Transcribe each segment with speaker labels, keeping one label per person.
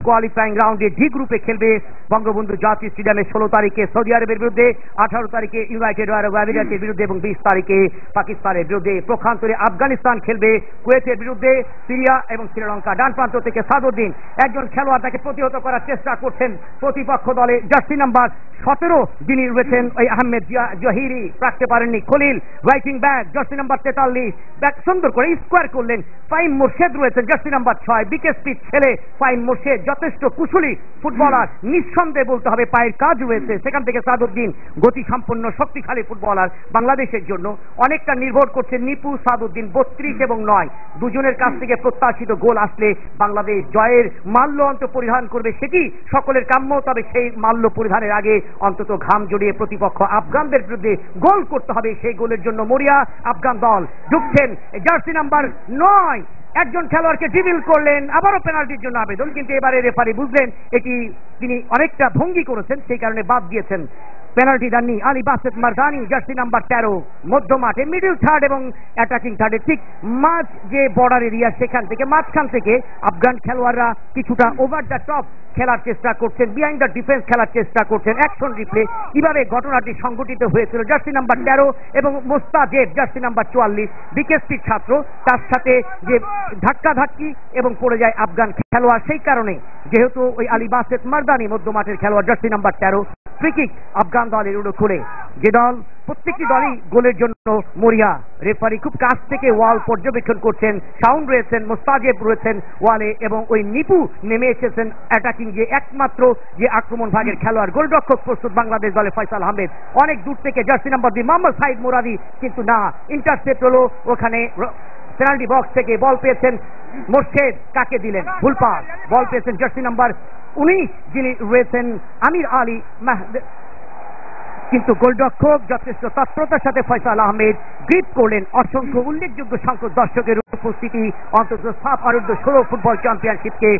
Speaker 1: Qualifying রাউন্ডে D গ্রুপে খেলবে বঙ্গবন্ধু জাতীয় স্টেডিয়ামে 16 তারিখে সৌদি আরবের বিরুদ্ধে, 18 তারিখে ইউনাইটেড আরব আমিরাতের বিরুদ্ধে এবং 20 তারিখে পাকিস্তানের বিরুদ্ধে। প্রখান্তরে আফগানিস্তান খেলবে কুয়েতের বিরুদ্ধে, সিরিয়া এবং শ্রীলঙ্কা। ডান প্রান্ত থেকে সাদউদ্দিন একজন খেলোয়াড় তাকে প্রতিহত করার চেষ্টা করছেন প্রতিপক্ষ দলে জার্সি নাম্বার 17 যিনি রয়েছেন ওই আহমেদ জহিরি, রাখতে পারেননি Khalil. Writing back jersey number 43 back সুন্দর করে স্কোয়ার করলেন। ফাইম মোর্শেদ রয়েছেন জার্সি নাম্বার 6 বিকেএসপির ছেলে ফাইম মোর্শেদ, যথেষ্ট কুশলী ফুটবলার, নিঃসন্দেহে বলতে হবে পায়ের কাজ রয়েছে। সেখান থেকে সাদউদ্দিন গতি সম্পন্ন শক্তিশালী ফুটবলার। বাংলাদেশের জন্য অনেকটা নির্ভর করছে নিপু সাদউদ্দিন 32 এবং 9 দুজনের কাছ থেকে প্রত্যাশিত গোল আসলে বাংলাদেশ জয়ের মাল্য অন্ত পরিধান করবে, সেটি সকলের কাম্য। তবে সেই মাল্য পরিধানের আগে অন্তত ঘাম জড়িয়ে প্রতিপক্ষ আফগানদের বিরুদ্ধে গোল করতে হবে। সেই গোলের জন্য মরিয়া আফগান দল। ঢুকছেন জার্সি নাম্বার 9 একজন খেলোয়াড়কে ড্রিবল করলেন, আবারও পেনাল্টির জন্য আবেদন, কিন্তু এবারে রেফারি বুঝলেন এটি তিনি অনেকটা ভঙ্গি করেছেন, সেই কারণে বাদ দিয়েছেন। পেনাল্টি দেননি আলী বাসেত মারদানি জার্সি নাম্বার 13 মধ্য মাঠে মিডল থার্ড এবং অ্যাটাকিং থার্ডে ঠিক মাঝ যে বর্ডার এরিয়া সেখান থেকে মাঝখান থেকে আফগান খেলোয়াড়রা কিছুটা ওভার দ্য টপ খেলার চেষ্টা করছেন, বিহাইন্ড দ্য ডিফেন্স খেলার চেষ্টা করছেন। অ্যাকশন রিপ্লে কিভাবে ঘটনাটি সংঘটিত হয়েছিল। জার্সি নাম্বার 13 এবং মোস্তাজেব জার্সি নাম্বার 44 বিকেএসপির ছাত্র, তার সাথে যে ধাক্কাধাক্কি এবং পড়ে যায় আফগান খেলোয়াড়। সেই কারণে যেহেতু ওই আলী বাসেত মারদানি মধ্য মাঠের খেলোয়াড় jersey number 13 free kick Afghan দলের উড়ো খুলে। যে দল প্রত্যেকটি দলই গোলের জন্য মরিয়া। রেফারি খুব কাছ থেকে ওয়াল পর্যবেক্ষণ করছেন। সাউন্ড রয়েছেন, মোস্তাজেব রয়েছেন ওয়ালে এবং ওই নিপু নেমে এসেছেন অ্যাটাকিং যে একমাত্র যে আক্রমণ ভাগের খেলোয়াড়। গোলরক্ষক প্রস্তুত বাংলাদেশ দলে ফয়সাল আহমেদ। অনেক দূর থেকে জার্সি নাম্বার 2 মোহাম্মদ সাইদ মুরাদি, কিন্তু না, ইন্টারসেপ্ট হলো ওখানে। পেনাল্টি বক্স থেকে বল পেয়েছেন মোর্শেদ, কাকে দিলেন? ভুল পাস। বল পেয়েছেন জার্সি নাম্বার 19 যিনি রয়েছেন আমির আলী, কিন্তু গোলরক্ষক যথেষ্ট তৎপরতার সাথে ফয়সাল আহমেদ গ্রিপ করলেন। অসংখ্য উল্লেখযোগ্য সংখ্যক দর্শকের উপস্থিতি অন্তত সাফ অনূর্ধ্ব 16 ফুটবল চ্যাম্পিয়নশিপকে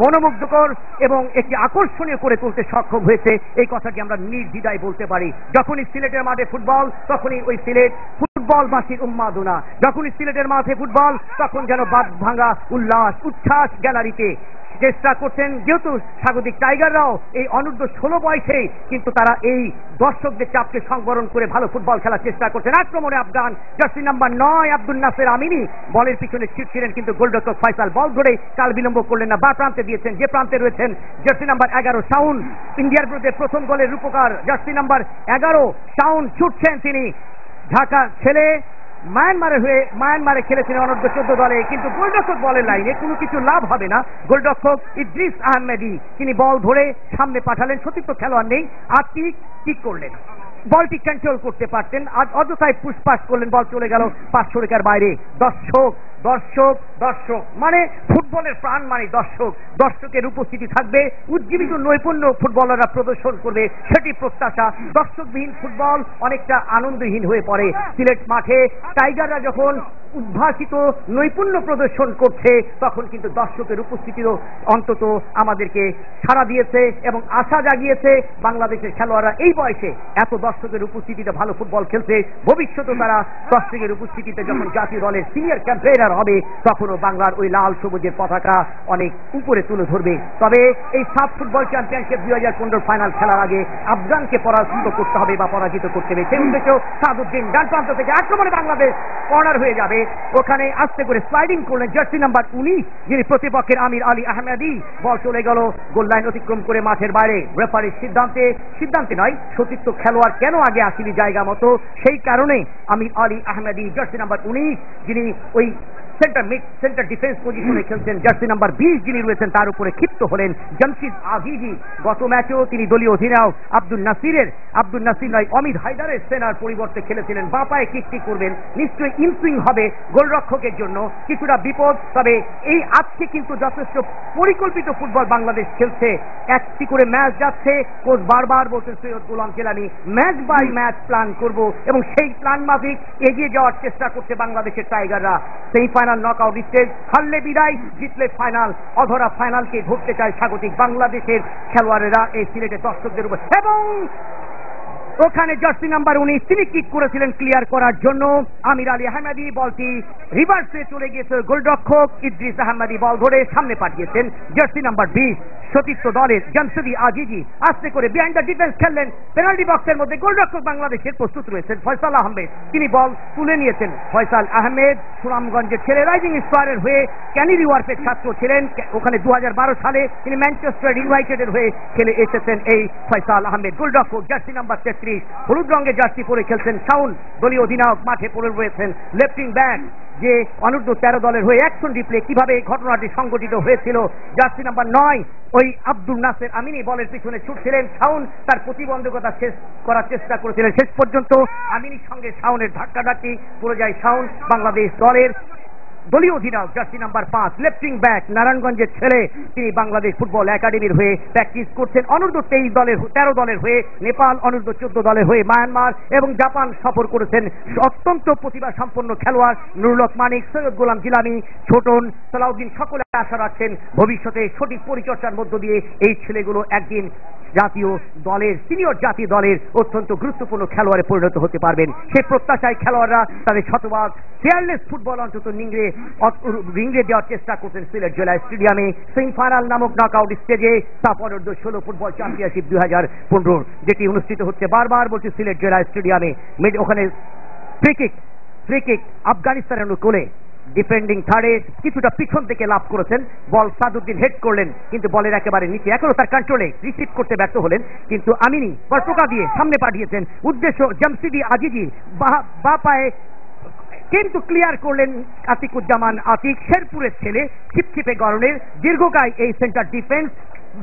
Speaker 1: মনোমুগ্ধকর এবং একটি আকর্ষণীয় করে তুলতে সক্ষম হয়েছে। এই কথাটি আমরা নির্দ্বিধায় বলতে পারি। যখনই সিলেটের মাঠে ফুটবল তখনই ওই সিলেট ফুটবলবাসীর উন্মাদনা। যখনই সিলেটের মাঠে ফুটবল তখন যেন বাদ ভাঙা উল্লাস উচ্ছ্বাস গ্যালারিতে। চেষ্টা করছেন যেহেতু স্বাগতিক টাইগাররাও এই অনূর্ধ্ব 16 বয়সে, কিন্তু তারা এই দর্শকদের চাপকে সংবরণ করে ভালো ফুটবল খেলার চেষ্টা করছেন। আক্রমণে আফগান জার্সি নাম্বার 9 আব্দুল নাসের আমিনি বলের পিছনে ছিটছিলেন, কিন্তু গোলরক্ষক ফয়সাল বল ধরে কাল বিলম্ব করলেন না, বা প্রান্তে দিয়েছেন। যে প্রান্তে রয়েছেন জার্সি নাম্বার 11 শাউন, ইন্ডিয়ার বিরুদ্ধে প্রথম গোলের রূপকার। জার্সি নাম্বার 11 শাউন ছুটছেন, তিনি ঢাকা ছেলে মায়ানমারে খেলেছিলেন অনূর্ধ্ব 14 দলে, কিন্তু গোলরক্ষক বলের লাইনে কোনো কিছু লাভ হবে না। গোলরক্ষক ইদ্রিস আহমেদি তিনি বল ধরে সামনে পাঠালেন, সতীর্থ খেলোয়াড় নেই, আজকে ঠিক করলেন, বলটি কন্ট্রোল করতে পারতেন, আজ অযথায় পুশপাস করলেন, বল চলে গেল 500 রেখার বাইরে। দর্শক দর্শক দর্শক মানে ফুটবলের প্রাণ মানে দর্শক। দর্শকের উপস্থিতি থাকবে, উজ্জীবিত নৈপুণ্য ফুটবলাররা প্রদর্শন করবে, সেটি প্রত্যাশা। দর্শকবিহীন ফুটবল অনেকটা আনন্দহীন হয়ে পড়ে। সিলেট মাঠে টাইগাররা যখন উদ্ভাসিত নৈপুণ্য প্রদর্শন করছে তখন কিন্তু দর্শকের উপস্থিতিও অন্তত আমাদেরকে সাড়া দিয়েছে এবং আশা জাগিয়েছে। বাংলাদেশের খেলোয়াড়রা এই বয়সে এত দর্শকের উপস্থিতিতে ভালো ফুটবল খেলছে, ভবিষ্যতে তারা দর্শকের উপস্থিতিতে যখন জাতীয় দলের সিনিয়র ক্যাম্পেইনার হবে তখনও বাংলার ওই লাল সবুজের পতাকা অনেক উপরে তুলে ধরবে। তবে এই সাফ ফুটবল চ্যাম্পিয়নশিপ 2015 ফাইনাল খেলার আগে আফগানকে পরাজিত করতে হবে বা পরাজিত করতে হবে, সেই উদ্দেশ্যে সাদউদ্দিন ডান প্রান্ত থেকে আক্রমণে বাংলাদেশ কর্নার হয়ে যাবে। ওখানে আস্তে করে স্লাইডিং করলেন জার্সি নাম্বার 19 যিনি প্রতিপক্ষের আমির আলী আহমেদি। বল চলে গেল গোল লাইন অতিক্রম করে মাঠের বাইরে। রেফারির সিদ্ধান্তে নয়, সতীর্থ খেলোয়াড় কেন আগে আসেনি জায়গা মতো, সেই কারণে আমির আলী আহমেদি জার্সি নাম্বার 19 যিনি ওই সেন্টার ডিফেন্স পজিশনে খেলছেন, জার্সি নাম্বার 20 যিনি রয়েছেন তার উপরে ক্ষিপ্ত হলেন জামশিদ আজিজি। গত ম্যাচেও তিনি দলীয় অধিনায়ক আব্দুল নাসির নয় অমিত হায়দারের সেনার পরিবর্তে খেলেছিলেন। বাপায় কিকটি করবেন, নিশ্চয়ই ইনসুইং হবে গোলরক্ষকের জন্য কিছুটা বিপদ। তবে এই আজকে কিন্তু যথেষ্ট পরিকল্পিত ফুটবল বাংলাদেশ খেলছে। একটি করে ম্যাচ যাচ্ছে, কোচ বারবার বলছেন সৈয়দ গোলাম কেলানি ম্যাচ বাই ম্যাচ প্ল্যান করব, এবং সেই প্ল্যান মাফিক এগিয়ে যাওয়ার চেষ্টা করছে বাংলাদেশের টাইগাররা। সেমিফাইনাল নকআউট স্টেজ, হারলে বিদায়, জিতলে ফাইনাল। অধরা ফাইনালকে ধরতে চায় স্বাগতিক বাংলাদেশের খেলোয়াড়েরা এই সিলেটের দর্শকদের উপর। এবং ওখানে জার্সি নাম্বার 19 তিনি কিক করেছিলেন ক্লিয়ার করার জন্য। আমির আলী আহমেদি বলটি রিভার্সে চলে গিয়েছে, গোলরক্ষক ইদ্রিস আহমেদি বল ধরে সামনে পাঠিয়েছেন। জার্সি নাম্বার 20 সতীর্থ দলের জামশেদি আজিজি আস্তে করে বিহাইন্ড দ্য ডিফেন্স খেললেন। পেনাল্টি বক্সের মধ্যে গোলরক্ষক বাংলাদেশের প্রস্তুত রয়েছেন ফয়সাল আহমেদ, তিনি বল তুলে নিয়েছেন। ফয়সাল আহমেদ সুনামগঞ্জের ছেলে, রাইজিং স্টারের হয়ে ক্যানারি ওয়ার্ফের ছাত্র ছিলেন, ওখানে 2012 সালে তিনি ম্যানচেস্টার ইউনাইটেডের হয়ে খেলে এসেছেন এই ফয়সাল আহমেদ। গোলরক্ষক জার্সি নাম্বার 33 হলুদ রঙের জার্সি পরে খেলছেন শাওন, দলীয় অধিনায়ক মাঠে পড়ে রয়েছেন। লেফটিং ব্যাক যে অনূর্ধ্ব 13 দলের হয়ে অ্যাকশন রিপ্লে কিভাবে ঘটনাটি সংঘটিত হয়েছিল। জার্সি নাম্বার 9 ওই আব্দুল নাসের আমিনি বলের পিছনে ছুটছিলেন, শাওন তার প্রতিবন্ধকতা শেষ করার চেষ্টা করেছিলেন, শেষ পর্যন্ত আমিনির সঙ্গে শাওনের ধাক্কাধাক্কি পড়ে যায় শাওন। বাংলাদেশ দলের দলীয় অধিনায়ক জার্সি নাম্বার 5 লেফটিং ব্যাক নারায়ণগঞ্জের ছেলে, তিনি বাংলাদেশ ফুটবল একাডেমির হয়ে প্র্যাকটিস করছেন। অনূর্ধ্ব 13 দলের হয়ে নেপাল, অনূর্ধ্ব 14 দলের হয়ে মায়ানমার এবং জাপান সফর করেছেন। অত্যন্ত প্রতিভা সম্পন্ন খেলোয়াড় নুরুল হক মানিক, সৈয়দ গোলাম জিলানি, ছোটন, সালাউদ্দিন সকলে আশা রাখছেন ভবিষ্যতে সঠিক পরিচর্যার মধ্য দিয়ে এই ছেলেগুলো একদিন জাতীয় দলের, সিনিয়র জাতীয় দলের অত্যন্ত গুরুত্বপূর্ণ খেলোয়াড়ে পরিণত হতে পারবেন। সেই প্রত্যাশায় খেলোয়াড়রা তাদের শতভাগ ফেয়ারলেস ফুটবল অন্তত রিংড়ে দেওয়ার চেষ্টা করছেন সিলেট জেলা স্টেডিয়ামে। সেমিফাইনাল নামক নকআউট স্টেজে সাফ অনূর্ধ্ব 16 ফুটবল চ্যাম্পিয়নশিপ 2015 যেটি অনুষ্ঠিত হচ্ছে, বারবার বলছি সিলেট জেলা স্টেডিয়ামে। ওখানে ফ্রি কিক আফগানিস্তানের অনুকূলে ডিফেন্ডিং থার্ডে কিছুটা পিছন থেকে লাভ করেছেন, বল সাদুদ্দিন হেড করলেন কিন্তু বলের একেবারে নিচে, এখনো তার কন্ট্রোলে রিসিভ করতে ব্যর্থ হলেন, কিন্তু আমিনি বল টোকা দিয়ে সামনে পাঠিয়েছেন। উদ্দেশ্য জামশেদি আজিজি বা পায়ে কিন্তু ক্লিয়ার করলেন আতিকুজ্জামান আতিক, শেরপুরের ছেলে, ছিপছিপে গড়নের দীর্ঘকায় এই সেন্টার ডিফেন্স।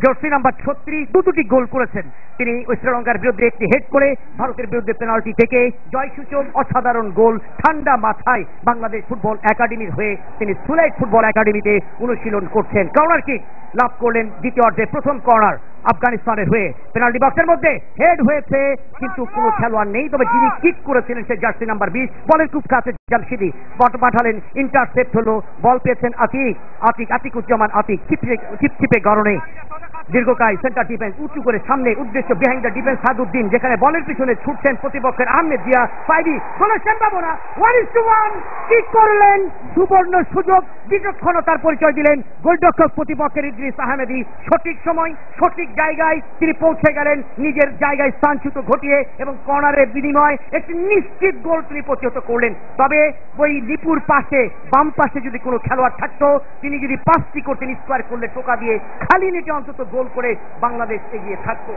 Speaker 1: জার্সি নাম্বার 36 দুটি গোল করেছেন তিনি, শ্রীলঙ্কার বিরুদ্ধে একটি হেড করে, ভারতের বিরুদ্ধে পেনাল্টি থেকে জয়সূচক অসাধারণ গোল। ঠান্ডা মাথায় বাংলাদেশ ফুটবল একাডেমির হয়ে তিনি সিলেট ফুটবল একাডেমিতে অনুশীলন করছেন। কর্নার কিক লাভ করলেন দ্বিতীয় অর্ধে, প্রথম কর্নার আফগানিস্তানের হয়ে, পেনাল্টি বক্সের মধ্যে হেড হয়েছে কিন্তু কোনো খেলোয়াড় নেই, তবে যিনি কিক করেছিলেন সে জার্সি নাম্বার 20, বলের খুব কাছে জামশেদি পাঠালেন, ইন্টারসেপ্ট হলো, বল পেয়েছেন আতিকুজ্জামান আতিক, ছিপছিপে গড়নে দীর্ঘকায় সেন্টার ডিফেন্স উঁচু করে সামনে, উদ্দেশ্য বিহাইন্ড দ্য ডিফেন্স সাদুদ্দিন, যেখানে বলের পিছনে ছুটছেন প্রতিপক্ষের আহমেদ জিয়া ফাইভি, কোন সম্ভাবনা 1:1 কিক করলেন, সুবর্ণ সুযোগ, বিচক্ষণতার পরিচয় দিলেন গোলরক্ষক প্রতিপক্ষের ইদ্রিস আহমেদি। সঠিক সময় সঠিক জায়গায় তিনি পৌঁছে গেলেন, নিজের জায়গায় স্থানচ্যুত ঘটিয়ে এবং কর্নারের বিনিময়ে একটি নিশ্চিত গোল তিনি প্রতিহত করলেন। তবে ওই লিপুর পাশে বাম পাশে যদি কোনো খেলোয়াড় থাকতো, তিনি যদি পাসটি করতেন স্কোয়ার করলে টোকা দিয়ে খালি নেটে অন্তত গোল করে বাংলাদেশ এগিয়ে থাকতো।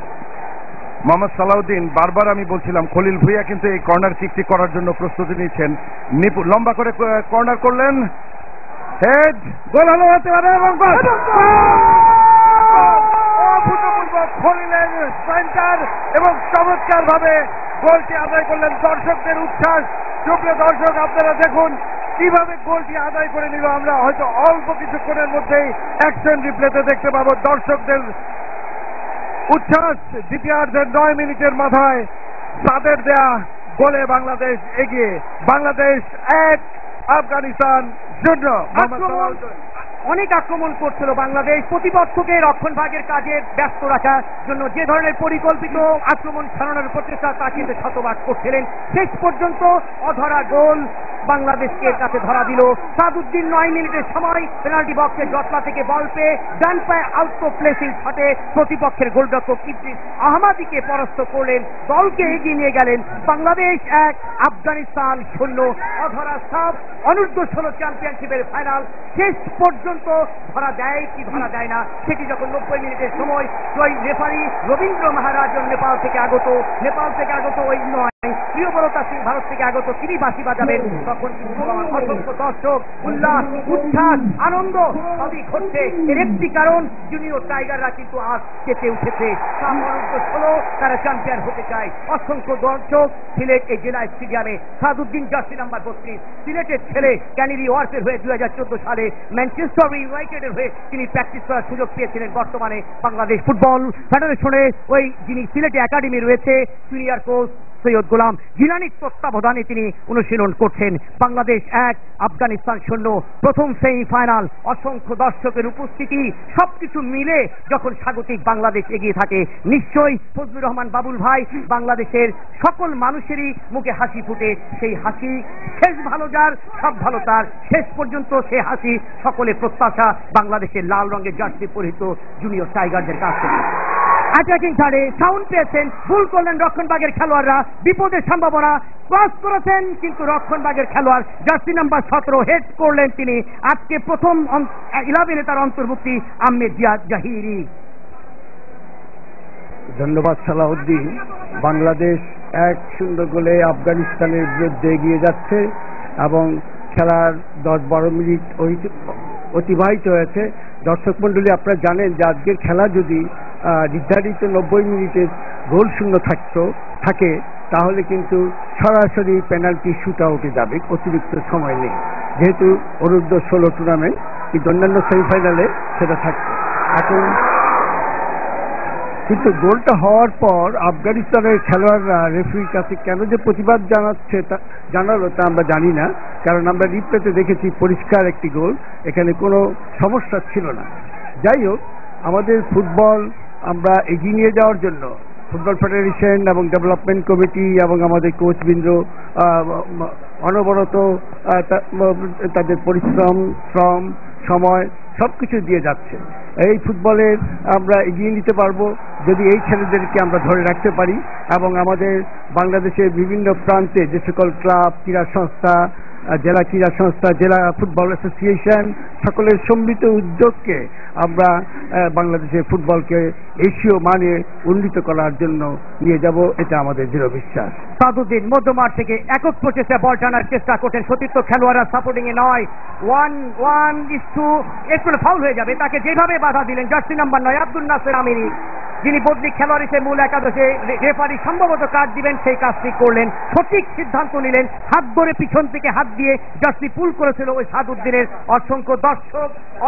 Speaker 2: মোহাম্মদ সালাউদ্দিন, বারবার আমি বলছিলাম খলিল ভুইয়া কিন্তু এই কর্নার কিকটি করার জন্য প্রস্তুতি নিচ্ছেন। লম্বা করে কর্নার করলেন, হেড, গোল হলো হতে পারে এবং অভূতপূর্ব খলিলের সেন্টার এবং চমৎকার ভাবে গোলটি আদায় করলেন। দর্শকদের উচ্ছ্বাস, সুপ্রিয় দর্শক আপনারা দেখুন কিভাবে গোলটি আদায় করে নিল। আমরা হয়তো অল্প কিছুক্ষণের মধ্যেই অ্যাকশন রিপ্লেতে দেখতে পাবো দর্শকদের উচ্ছ্বাস। দ্বিতীয়ার্ধের 9 মিনিটের মাথায় তাদের দেয়া গোলে বাংলাদেশ এগিয়ে, বাংলাদেশ 1, আফগানিস্তান 0।
Speaker 1: অনেক আক্রমণ করছিল বাংলাদেশ, প্রতিপক্ষকে রক্ষণ ভাগের কাজে ব্যস্ত রাখার জন্য যে ধরনের পরিকল্পিত আক্রমণ ছাড়ানোর প্রচেষ্টা তা কিন্তু শতভাগ করছিলেন। শেষ পর্যন্ত অধরা গোল বাংলাদেশকে কাছে ধরা দিল সাদুদ্দিন। 9 মিনিটের সময় পেনাল্টি বক্সের জটলা থেকে বল পেয়ে ডান পায়ে আউট প্লেসিং শটে প্রতিপক্ষের গোলরক্ষক ইদ্রিস আহমেদিকে পরাস্ত করলেন, দলকে এগিয়ে নিয়ে গেলেন। বাংলাদেশ 1, আফগানিস্তান 0। অধরা সাপ অনূর্ধ্ব 16 চ্যাম্পিয়নশিপের ফাইনাল শেষ পর্যন্ত ধরা দেয় কি ধরা দেয় না, সেটি যখন 90 মিনিটের সময় ওই রেফারি রবীন্দ্র মহারাজন নেপাল থেকে আগত ওই নয় প্রিয়বরতা সিং ভারত থেকে আগত তিনি বাঁশি বাজাবেন, তখন কিন্তু অসংখ্য দর্শক উল্লাস, উচ্ছ্বাস, আনন্দ সবই ঘটছে। এর একটি কারণ জুনিয়র টাইগাররা কিন্তু আজ চেপে উঠেছে, তারা চ্যাম্পিয়ন হতে চায়। অসংখ্য দর্শক সিলেট এই জেলা স্টেডিয়ামে। সাদুদ্দিন জার্সি নাম্বার 32 সিলেটের ছেলে, ক্যানারি ওয়ার্ফের হয়ে 2014 সালে ম্যানচেস্টার ইউনাইটেডের হয়ে তিনি প্র্যাকটিস করার সুযোগ পেয়েছিলেন। বর্তমানে বাংলাদেশ ফুটবল ফেডারেশনে ওই যিনি সিলেটে একাডেমি রয়েছে সিনিয়র কোচ সৈয়দ গোলাম জিলানির তত্ত্বাবধানে তিনি অনুশীলন করছেন। বাংলাদেশ 1 আফগানিস্তান 0, প্রথম সেমিফাইনাল, অসংখ্য দর্শকের উপস্থিতি, সবকিছু মিলে যখন স্বাগতিক বাংলাদেশ এগিয়ে থাকে, নিশ্চয়ই ফজলুর রহমান বাবুল ভাই বাংলাদেশের সকল মানুষেরই মুখে হাসি ফুটে। সেই হাসি শেষ ভালো যার, সব ভালো তার, শেষ পর্যন্ত সে হাসি সকলের প্রত্যাশা বাংলাদেশের লাল রঙের জার্সি পরিহিত জুনিয়র টাইগারদের কাছ থেকে। অ্যাটাকিং থার্ডে সাউন্ড পেয়েছেন, ভুল করলেন রক্ষণভাগের খেলোয়াড়রা, বিপদের সম্ভাবনা, ক্রস করেছেন কিন্তু রক্ষণভাগের খেলোয়াড় জার্সি নাম্বার 17 হেড করলেন তিনি। আজকে প্রথম 11-এ তার অন্তর্ভুক্তি আহমেদ জিয়াদ জাহিরি।
Speaker 3: ধন্যবাদ সালাউদ্দিন। বাংলাদেশ 1-0 গোলে আফগানিস্তানের বিরুদ্ধে এগিয়ে যাচ্ছে এবং খেলার 10-12 মিনিট অতিবাহিত হয়েছে। দর্শক মন্ডলী, আপনারা জানেন যে আজকের খেলা যদি নির্ধারিত 90 মিনিটের গোল শূন্য থাকে তাহলে কিন্তু সরাসরি পেনাল্টি শুট আউটে যাবে, অতিরিক্ত সময় নেই, যেহেতু অনূর্ধ্ব 16 টুর্নামেন্ট, কিন্তু অন্যান্য সেমিফাইনালে সেটা থাকবে। এখন কিন্তু গোলটা হওয়ার পর আফগানিস্তানের খেলোয়াড়রা রেফারির কাছে কেন যে প্রতিবাদ জানালো তা আমরা জানি না, কারণ আমরা রিপ্লেতে দেখেছি পরিষ্কার একটি গোল, এখানে কোনো সমস্যা ছিল না। যাই হোক, আমাদের ফুটবল আমরা এগিয়ে নিয়ে যাওয়ার জন্য ফুটবল ফেডারেশন এবং ডেভেলপমেন্ট কমিটি এবং আমাদের কোচবৃন্দ অনবরত তাদের পরিশ্রম, শ্রম, সময় সবকিছু দিয়ে যাচ্ছে। এই ফুটবলের আমরা এগিয়ে নিতে পারবো যদি এই ছেলেদেরকে আমরা ধরে রাখতে পারি এবং আমাদের বাংলাদেশের বিভিন্ন প্রান্তে যে সকল ক্লাব, ক্রীড়া সংস্থা, জেলা ক্রীড়া সংস্থা, জেলা ফুটবল অ্যাসোসিয়েশন সকলের সম্মিলিত উদ্যোগকে আমরা বাংলাদেশের ফুটবলকে এশীয় মানে উন্নীত করার জন্য নিয়ে যাব, এটা আমাদের দৃঢ় বিশ্বাস।
Speaker 1: সাদুদ্দিন মধ্যমাঠ থেকে একক প্রচেষ্টা বল টানার চেষ্টা করছেন, সতীর্থ খেলোয়াড়রা সাপোর্টিং এ নয়, 1-1 একটু ফাউল হয়ে যাবে, তাকে যেভাবে বাধা দিলেন জার্সি নাম্বার 9 আব্দুল নাসের আমিরি, যিনি বদলি খেলোয়াড় হিসেবে মূল একাদশে, রেফারি সম্ভবত কার্ড দিবেন সেই কাজটি করলেন, সঠিক সিদ্ধান্ত নিলেন, হাত ধরে পিছন থেকে হাত দিয়ে জার্সি পুল করেছিল ওই সাদুদ্দিনের।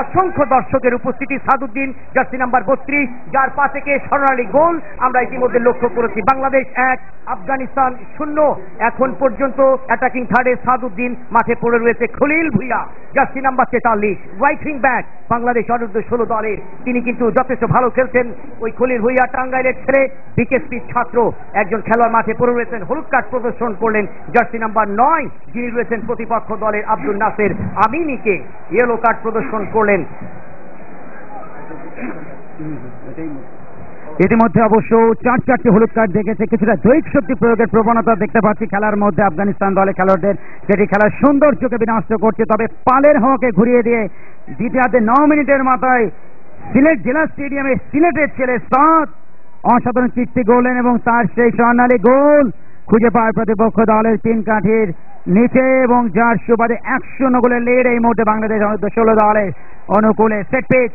Speaker 1: অসংখ্য দর্শকের উপস্থিতি, সাদুদ্দিন জার্সি নাম্বার 32, যার পা থেকে স্বর্ণালী গোল আমরা ইতিমধ্যে লক্ষ্য করেছি। বাংলাদেশ 1 আফগানিস্তান 0। এখন পর্যন্ত অ্যাটাকিং থার্ডে সাদুদ্দিন, মাঠে পড়ে রয়েছে Khalil Bhuiyan jersey number 43, right wing back Bangladesh অনূর্ধ্ব 16 দলের। তিনি কিন্তু যথেষ্ট ভালো খেলছেন। ওই খলিল ভুইয়া টাঙ্গাইলের ছেলে, বিকেএসপির ছাত্র একজন খেলোয়াড় মাঠে পড়ে রয়েছেন, হলুদ কার্ড প্রদর্শন করলেন জার্সি নাম্বার 9, যিনি রয়েছেন প্রতিপক্ষ দলের আব্দুল নাসের আমিনিকে ইয়েলো কার্ড প্রদর্শন করলেন।
Speaker 4: ইতিমধ্যে অবশ্য 4-4টি হলুদ কার্ড দেখেছে, কিছুটা দৈহিক শক্তি প্রয়োগের প্রবণতা দেখতে পাচ্ছি খেলার মধ্যে আফগানিস্তান দলের খেলোয়াড়দের, যেটি খেলার সৌন্দর্যকে বিনষ্ট করছে। তবে পালের হওয়াকে ঘুরিয়ে দিয়ে দ্বিতীয়ার্ধে 9 মিনিটের মাথায় সিলেট জেলা স্টেডিয়ামে সিলেটের ছেলে সাদ অসাধারণ কীর্তি গড়লেন এবং তার সেই স্বর্ণালী গোল খুঁজে পায় প্রতিপক্ষ দলের 3 কাঠির নিচে এবং যার সুবাদে 1-0 গোলের লিড এই মুহূর্তে বাংলাদেশ অনূর্ধ্ব 16 দলের অনুকূলে। Set pitch